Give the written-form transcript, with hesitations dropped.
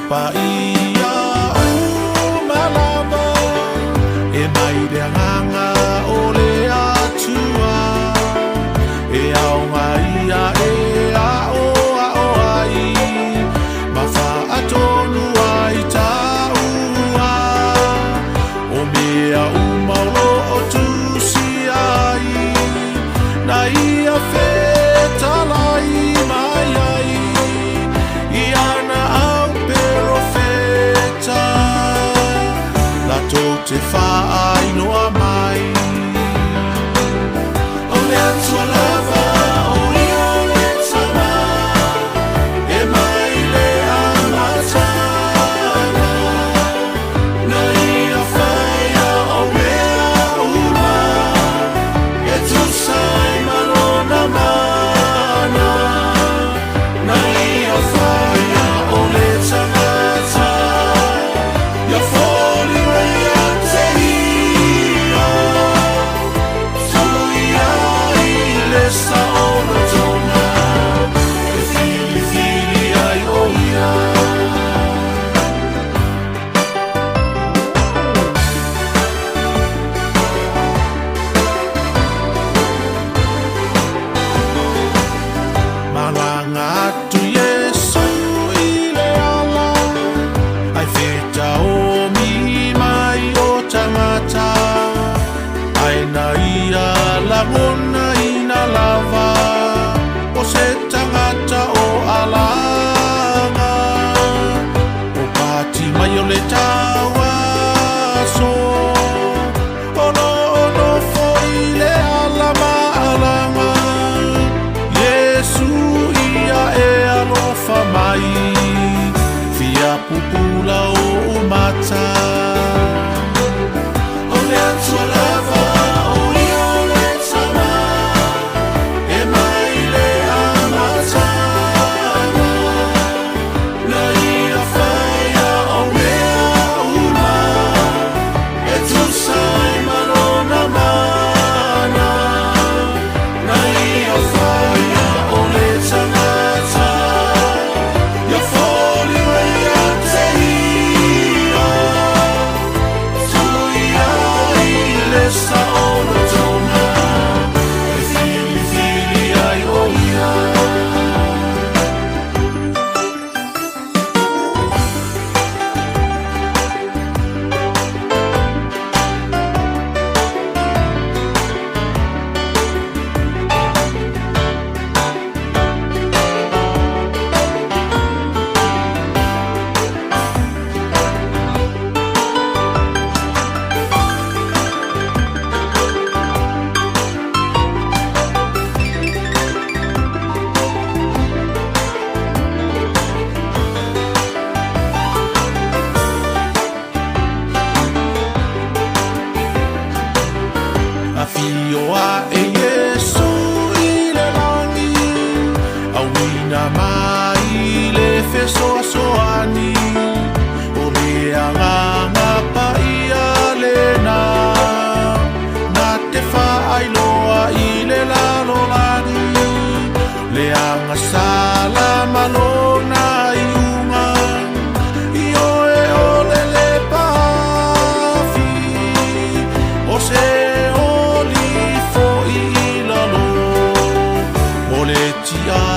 Paia umalava e mai de nganga ole atua e au mai a o ai ma fa atonu ai taua o mea umalo o tu si ai na ia feta lai mai ai i ana te whaai noa mai o le atua lava o ia le tama e mai le amatana na ia whaia o mea uma e tu sai malona mana na ia whaia o le tangata ia foli Lagona ina lava o se tangata o alanga o pati mai o le tawa so ono foi le alama alanga Yesu ia e alofa mai fia pupula o mata o le atua lava Fioa e Yesu i le langi Awina mai le fesoa soani O le anganga pa ia le na Na te whaailoa i le lalolani Le anga sala malona i unga I oe ole le pafi O se tia